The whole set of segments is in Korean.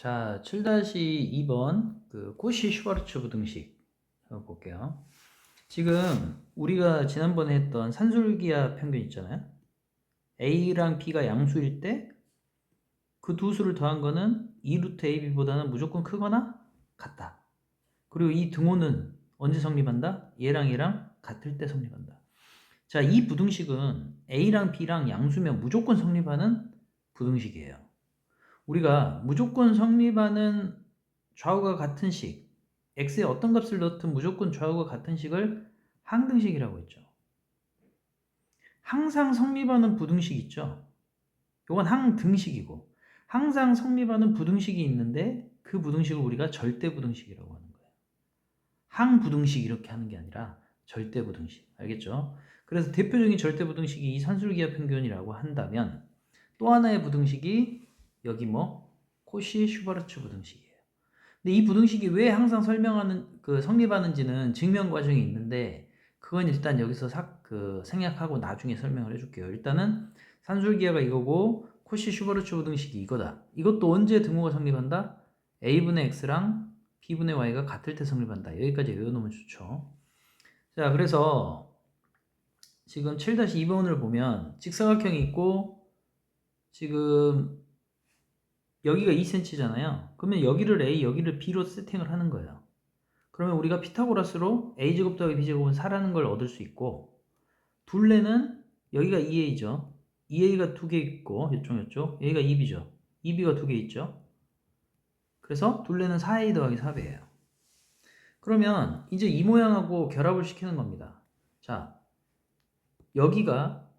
자, 7-2번 코시 슈바르츠 부등식 한번 볼게요. 지금 우리가 지난번에 했던 산술기하 평균 있잖아요. A랑 B가 양수일 때 그 두 수를 더한 거는 2루트 AB보다는 무조건 크거나 같다. 그리고 이 등호는 언제 성립한다? 얘랑 같을 때 성립한다. 자, 이 부등식은 A랑 B랑 양수면 무조건 성립하는 부등식이에요. 우리가 무조건 성립하는 좌우가 같은 식, x에 어떤 값을 넣든 무조건 좌우가 같은 식을 항등식이라고 했죠. 항상 성립하는 부등식 있죠. 이건 항등식이고, 항상 성립하는 부등식이 있는데 그 부등식을 우리가 절대부등식이라고 하는 거예요. 항부등식 이렇게 하는 게 아니라 절대부등식. 알겠죠? 그래서 대표적인 절대부등식이 이 산술기하 평균이라고 한다면 또 하나의 부등식이 여기 코시 슈바르츠 부등식이에요. 근데 이 부등식이 왜 항상 성립하는지는 증명 과정이 있는데 그건 일단 여기서 생략하고 나중에 설명을 해줄게요. 일단은 산술기하가 이거고 코시 슈바르츠 부등식이 이거다. 이것도 언제 등호가 성립한다? a분의 x랑 b분의 y가 같을 때 성립한다. 여기까지 외워놓으면 좋죠. 자, 그래서 지금 7-2번을 보면 직사각형이 있고 지금 여기가 2cm잖아요. 그러면 여기를 a, 여기를 b로 세팅을 하는 거예요. 그러면 우리가 피타고라스로 a제곱 더하기 b제곱은 4라는 걸 얻을 수 있고 둘레는 여기가 2a죠. 2a가 두 개 있고 이쪽 여기가 2b죠. 2b가 두 개 있죠. 그래서 둘레는 4a 더하기 4b예요. 그러면 이제 이 모양하고 결합을 시키는 겁니다. 자, 여기가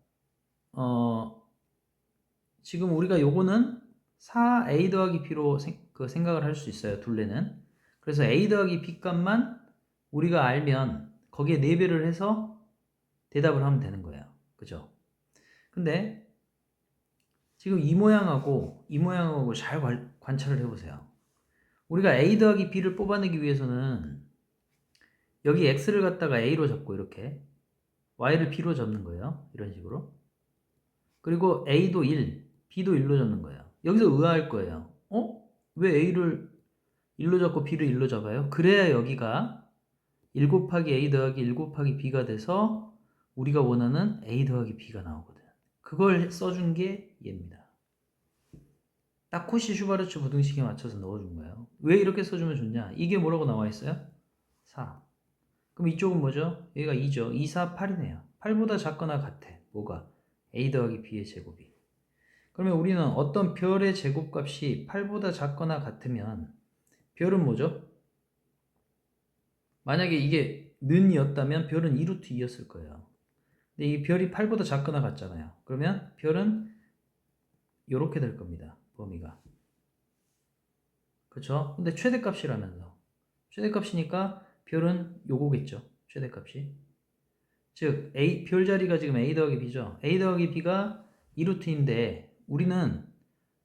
지금 우리가 요거는 4a 더하기 b로 생각을 할 수 있어요. 둘레는. 그래서 a 더하기 b 값만 우리가 알면 거기에 4배를 해서 대답을 하면 되는 거예요. 그죠? 근데 지금 이 모양하고 잘 관찰을 해보세요. 우리가 a 더하기 b를 뽑아내기 위해서는 여기 x를 갖다가 a로 잡고 이렇게 y를 b로 잡는 거예요. 이런 식으로. 그리고 a도 1, b도 1로 잡는 거예요. 여기서 의아할 거예요. 왜 a를 1로 잡고 b를 1로 잡아요? 그래야 여기가 1 곱하기 a 더하기 1 곱하기 b가 돼서 우리가 원하는 a 더하기 b가 나오거든. 그걸 써준 게 얘입니다. 딱 코시 슈바르츠 부등식에 맞춰서 넣어준 거예요. 왜 이렇게 써주면 좋냐? 이게 뭐라고 나와 있어요? 4. 그럼 이쪽은 뭐죠? 여기가 2죠. 2, 4, 8이네요. 8보다 작거나 같아. 뭐가? a 더하기 b의 제곱이. 그러면 우리는 어떤 별의 제곱값이 8보다 작거나 같으면 별은 뭐죠? 만약에 이게 는이었다면 별은 2루트 2였을 거예요. 근데 이 별이 8보다 작거나 같잖아요. 그러면 별은 이렇게 될 겁니다. 범위가. 그렇죠? 근데 최대값이라면서. 최대값이니까 별은 요거겠죠. 최대값이. 즉 a 별 자리가 지금 a 더하기 b죠. a 더하기 b가 2루트인데 우리는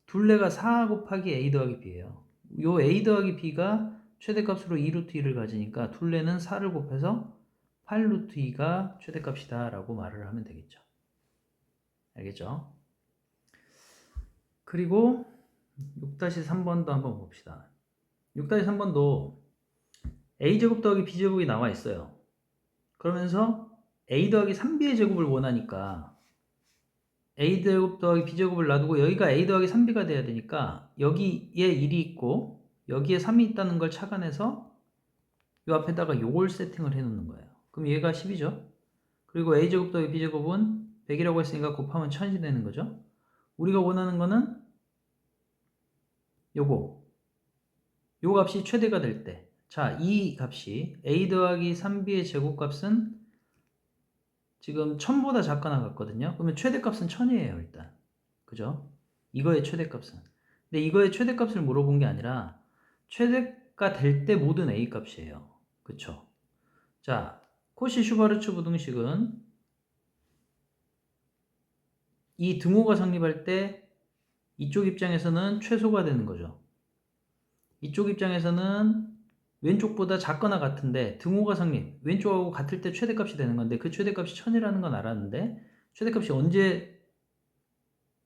둘레가 4 곱하기 a 더하기 b예요. 요 a 더하기 b가 최대값으로 2루트 2를 가지니까 둘레는 4를 곱해서 8루트 2가 최대값이다 라고 말을 하면 되겠죠. 알겠죠? 그리고 6-3번도 한번 봅시다. 6-3번도 a제곱 더하기 b제곱이 나와 있어요. 그러면서 a 더하기 3b의 제곱을 원하니까 a제곱 더하기 b제곱을 놔두고 여기가 a 더하기 3b가 돼야 되니까 여기에 1이 있고 여기에 3이 있다는 걸 착안해서 이 앞에다가 요걸 세팅을 해 놓는 거예요. 그럼 얘가 10이죠. 그리고 a제곱 더하기 b제곱은 100이라고 했으니까 곱하면 1000이 되는 거죠. 우리가 원하는 거는 요거 요 값이 최대가 될 때, 자, 이 값이 a 더하기 3b의 제곱값은 지금 1000보다 작거나 같거든요. 그러면 최대값은 1000이에요, 일단. 그죠? 이거의 최대값은. 근데 이거의 최대값을 물어본 게 아니라 최대가 될 때 모든 a 값이에요. 그쵸? 자, 코시 슈바르츠 부등식은 이 등호가 성립할 때 이쪽 입장에서는 최소가 되는 거죠. 이쪽 입장에서는 왼쪽보다 작거나 같은데 등호가 성립, 왼쪽하고 같을 때 최대값이 되는 건데 그 최대값이 1000이라는 건 알았는데 최대값이 언제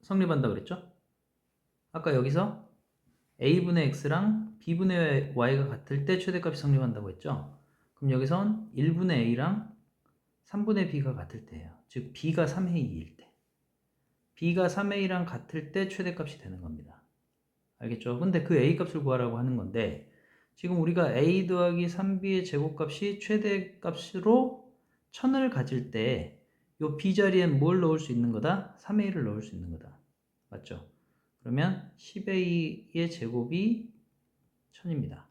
성립한다 그랬죠? 아까 여기서 a분의 x랑 b분의 y가 같을 때 최대값이 성립한다고 했죠. 그럼 여기선 1분의 a랑 3분의 b가 같을 때예요. 즉 b가 3의 2일 때. b가 3의 2랑 같을 때 최대값이 되는 겁니다. 알겠죠? 근데 그 a 값을 구하라고 하는 건데 지금 우리가 a 더하기 3b의 제곱값이 최대값으로 1000을 가질 때 이 b 자리엔 뭘 넣을 수 있는 거다? 3의 1을 넣을 수 있는 거다. 맞죠? 그러면 10의 2의 제곱이 1000입니다.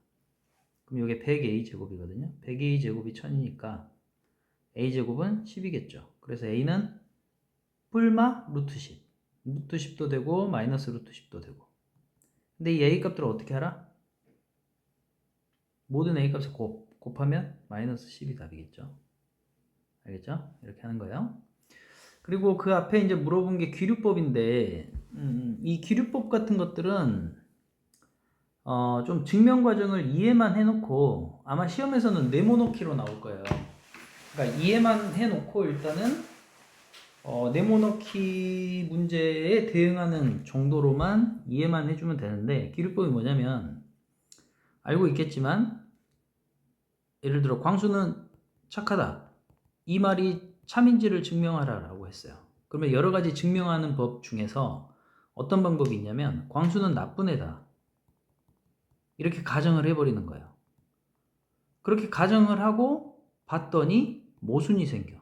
그럼 이게 100a 제곱이거든요. 100a 제곱이 1000이니까 a 제곱은 10이겠죠. 그래서 a는 뿔마 루트 10. 루트 10도 되고 마이너스 루트 10도 되고. 근데 이 a 값들을 어떻게 알아? 모든 a 값을 곱하면 마이너스 10이 답이겠죠. 알겠죠? 이렇게 하는 거예요. 그리고 그 앞에 이제 물어본 게 귀류법인데 이 귀류법 같은 것들은 좀 증명 과정을 이해만 해놓고 아마 시험에서는 네모넣기로 나올 거예요. 그러니까 이해만 해놓고 일단은 네모넣기 문제에 대응하는 정도로만 이해만 해주면 되는데 귀류법이 뭐냐면 알고 있겠지만 예를 들어 광수는 착하다. 이 말이 참인지를 증명하라 라고 했어요. 그러면 여러 가지 증명하는 법 중에서 어떤 방법이 있냐면 광수는 나쁜 애다. 이렇게 가정을 해버리는 거예요. 그렇게 가정을 하고 봤더니 모순이 생겨.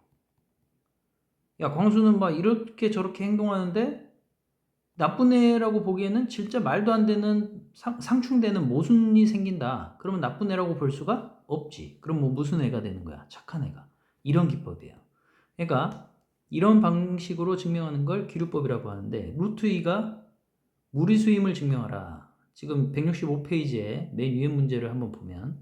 야, 광수는 막 이렇게 저렇게 행동하는데 나쁜 애라고 보기에는 진짜 말도 안 되는 상충되는 모순이 생긴다. 그러면 나쁜 애라고 볼 수가 없지. 그럼 뭐 무슨 애가 되는 거야? 착한 애가. 이런 기법이에요. 그러니까 이런 방식으로 증명하는 걸 기류법이라고 하는데 루트 2가 무리수임을 증명하라. 지금 165페이지에 맨 위에 문제를 한번 보면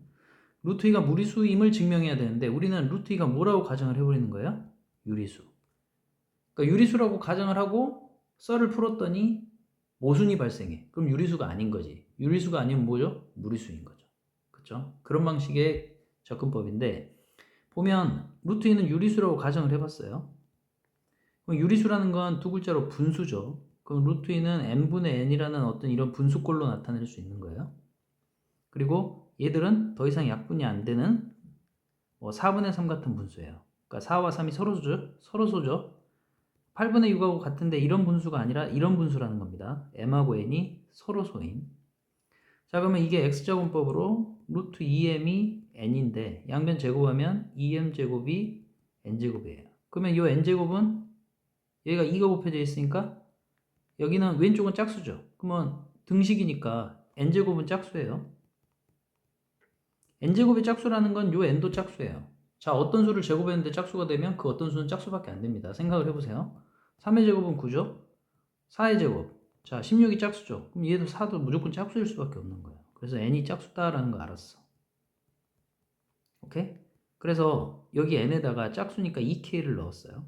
루트 2가 무리수임을 증명해야 되는데 우리는 루트 2가 뭐라고 가정을 해버리는 거예요? 유리수. 그러니까 유리수라고 가정을 하고 썰을 풀었더니 모순이 발생해. 그럼 유리수가 아닌 거지. 유리수가 아니면 뭐죠? 무리수인 거죠. 그렇죠? 그런 방식의 접근법인데 보면 루트 2는 유리수라고 가정을 해봤어요. 그럼 유리수라는 건 두 글자로 분수죠. 그럼 루트 2는 n분의 n이라는 어떤 이런 분수꼴로 나타낼 수 있는 거예요. 그리고 얘들은 더 이상 약분이 안 되는 뭐 4분의 3 같은 분수예요. 그러니까 4와 3이 서로소죠. 8분의 6하고 같은데 이런 분수가 아니라 이런 분수라는 겁니다. m하고 n이 서로소인. 자, 그러면 이게 x제곱법으로 루트 2m이 n인데 양변 제곱하면 2m 제곱이 n 제곱이에요. 그러면 이 n 제곱은 여기가 2가 곱해져 있으니까 여기는 왼쪽은 짝수죠. 그러면 등식이니까 n제곱은 짝수예요. n제곱이 짝수라는 건 요 n도 짝수예요. 자, 어떤 수를 제곱했는데 짝수가 되면 그 어떤 수는 짝수밖에 안 됩니다. 생각을 해보세요. 3의 제곱은 9죠. 4의 제곱. 자, 16이 짝수죠. 그럼 얘도 4도 무조건 짝수일 수밖에 없는 거예요. 그래서 n이 짝수다라는 거 알았어. 오케이? 그래서 여기 n에다가 짝수니까 2k를 넣었어요.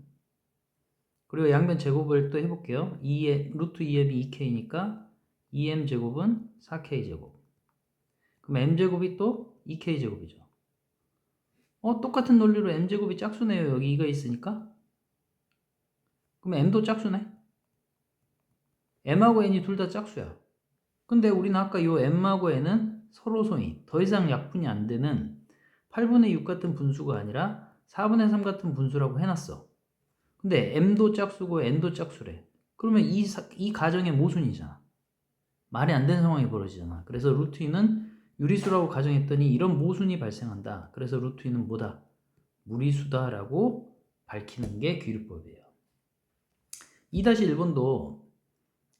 그리고 양변 제곱을 또 해볼게요. 루트 2m이 2k니까 2m 제곱은 4k 제곱. 그럼 m 제곱이 또 2k 제곱이죠. 똑같은 논리로 m 제곱이 짝수네요. 여기 2가 있으니까. 그럼 m도 짝수네. m하고 n이 둘 다 짝수야. 근데 우리는 아까 이 m하고 n은 서로 소인, 더 이상 약분이 안 되는 8분의 6 같은 분수가 아니라 4분의 3 같은 분수라고 해놨어. 근데 m도 짝수고 n도 짝수래. 그러면 이 가정의 모순이잖아. 말이 안 되는 상황이 벌어지잖아. 그래서 루트 2는 유리수라고 가정했더니 이런 모순이 발생한다. 그래서 루트 2는 뭐다? 무리수다라고 밝히는 게 귀류법이에요. 2-1번도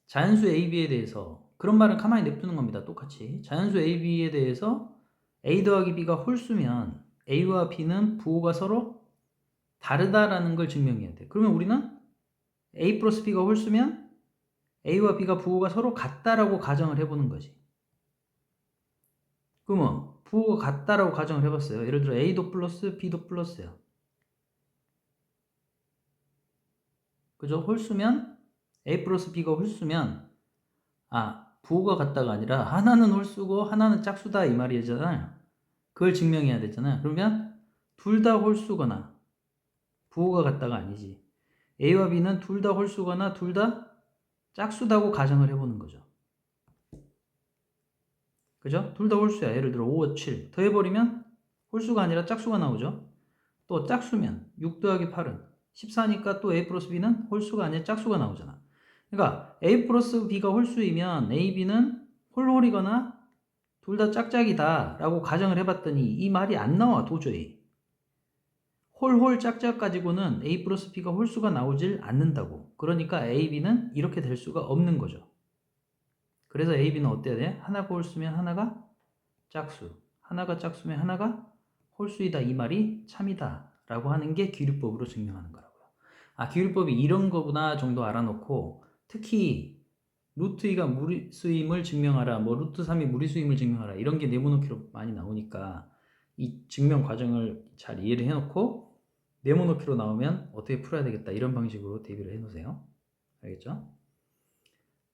자연수 AB에 대해서 그런 말은 가만히 냅두는 겁니다. 똑같이. 자연수 AB에 대해서 A 더하기 B가 홀수면 A와 B는 부호가 서로 다르다라는 걸 증명해야 돼. 그러면 우리는 A 플러스 B가 홀수면 A와 B가 부호가 서로 같다라고 가정을 해보는 거지. 그러면 부호가 같다라고 가정을 해봤어요. 예를 들어 A도 플러스 B도 플러스야. 그죠? 홀수면 A 플러스 B가 홀수면 부호가 같다가 아니라 하나는 홀수고 하나는 짝수다 이 말이잖아요. 그걸 증명해야 되잖아요. 그러면 둘 다 홀수거나 부호가 같다가 아니지. A와 B는 둘 다 홀수거나 둘 다 짝수다고 가정을 해보는 거죠. 그죠? 둘 다 홀수야. 예를 들어 5, 7 더해버리면 홀수가 아니라 짝수가 나오죠. 또 짝수면 6 더하기 8은 14니까 또 a 플러스 b는 홀수가 아니라 짝수가 나오잖아. 그러니까 a 플러스 b가 홀수이면 a, b는 홀홀이거나 둘 다 짝짝이다 라고 가정을 해봤더니 이 말이 안 나와 도저히. 홀홀 짝짝 가지고는 a 플러스 b가 홀수가 나오질 않는다고. 그러니까 a, b는 이렇게 될 수가 없는 거죠. 그래서 a, b는 어때야 돼? 하나가 홀수면 하나가 짝수, 하나가 짝수면 하나가 홀수이다. 이 말이 참이다 라고 하는 게 기류법으로 증명하는 거라고요. 아, 기류법이 이런 거구나 정도 알아놓고, 특히 루트 2가 무리수임을 증명하라, 뭐 루트 3이 무리수임을 증명하라, 이런 게 네모놓기로 많이 나오니까 이 증명 과정을 잘 이해를 해놓고 네모놓기로 나오면 어떻게 풀어야 되겠다, 이런 방식으로 대비를 해놓으세요. 알겠죠?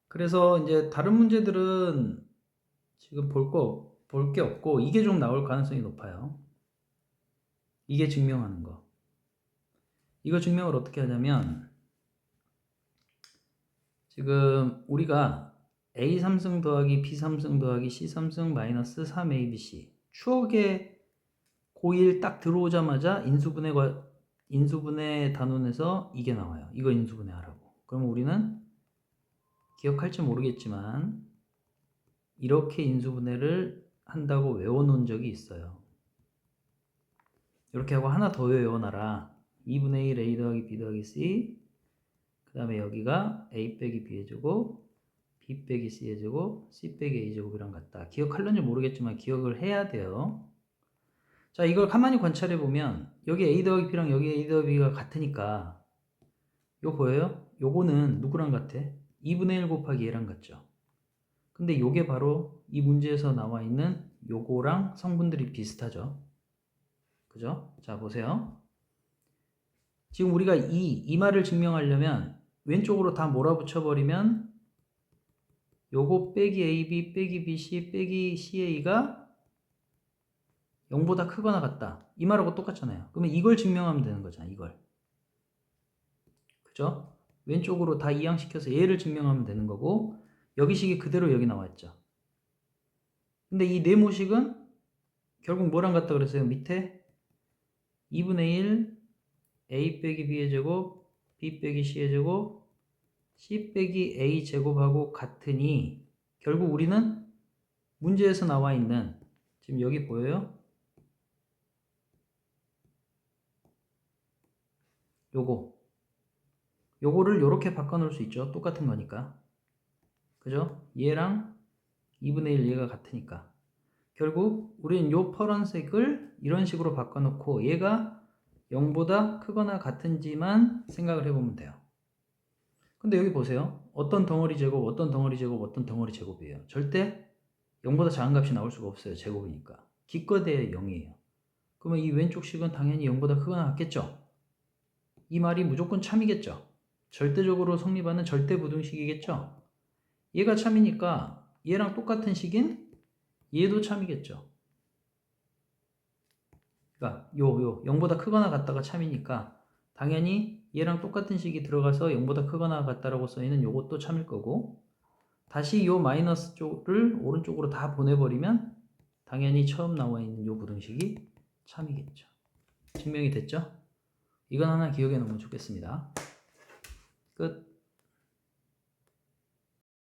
그래서 이제 다른 문제들은 지금 볼 게 없고, 이게 좀 나올 가능성이 높아요. 이게 증명하는 거. 이거 증명을 어떻게 하냐면, 지금 우리가 A3승 더하기 B3승 더하기 C3승 마이너스 3ABC, 추억의 고1 딱 들어오자마자 인수분해 단원에서 이게 나와요. 이거 인수분해 하라고. 그러면 우리는 기억할지 모르겠지만 이렇게 인수분해를 한다고 외워놓은 적이 있어요. 이렇게 하고 하나 더 외워놔라. 2분의 1 A 더하기 B 더하기 C, 그 다음에 여기가 A 빼기 B의 제곱, B 빼기 C의 제곱, C 빼기 A 제곱이랑 같다. 기억할런지 모르겠지만 기억을 해야 돼요. 자, 이걸 가만히 관찰해 보면 여기 A 더하기 B랑 여기 A 더하기 B가 같으니까 이거 보여요? 요거는 누구랑 같아? 2분의 1 곱하기 얘랑 같죠? 근데 요게 바로 이 문제에서 나와 있는 요거랑 성분들이 비슷하죠? 그죠? 자, 보세요. 지금 우리가 이 말을 증명하려면 왼쪽으로 다 몰아붙여버리면 요거 빼기 AB 빼기 BC 빼기 CA가 0보다 크거나 같다. 이 말하고 똑같잖아요. 그러면 이걸 증명하면 되는 거잖아. 이걸. 그죠? 왼쪽으로 다 이항시켜서 얘를 증명하면 되는 거고, 여기 식이 그대로 여기 나왔죠. 근데 이 네모식은 결국 뭐랑 같다 그랬어요? 밑에 2분의 1 A 빼기 B의 제곱, B 빼기 C의 제곱, C 빼기 A 제곱하고 같으니 결국 우리는 문제에서 나와 있는, 지금 여기 보여요? 요거를 요렇게 바꿔놓을 수 있죠. 똑같은 거니까. 그죠? 얘랑 2분의 1 얘가 같으니까. 결국 우리는 요 파란색을 이런 식으로 바꿔놓고 얘가 0보다 크거나 같은지만 생각을 해보면 돼요. 근데 여기 보세요. 어떤 덩어리 제곱, 어떤 덩어리 제곱, 어떤 덩어리 제곱이에요. 절대 0보다 작은 값이 나올 수가 없어요. 제곱이니까. 기껏해야 0이에요. 그러면 이 왼쪽 식은 당연히 0보다 크거나 같겠죠? 이 말이 무조건 참이겠죠? 절대적으로 성립하는 절대부등식이겠죠? 얘가 참이니까 얘랑 똑같은 식인 얘도 참이겠죠? 그러니까 0보다 크거나 같다가 참이니까 당연히 얘랑 똑같은 식이 들어가서 0보다 크거나 같다라고 써있는 요것도 참일 거고, 다시 요 마이너스 쪽을 오른쪽으로 다 보내버리면 당연히 처음 나와 있는 요 부등식이 참이겠죠. 증명이 됐죠? 이건 하나 기억해 놓으면 좋겠습니다. 끝.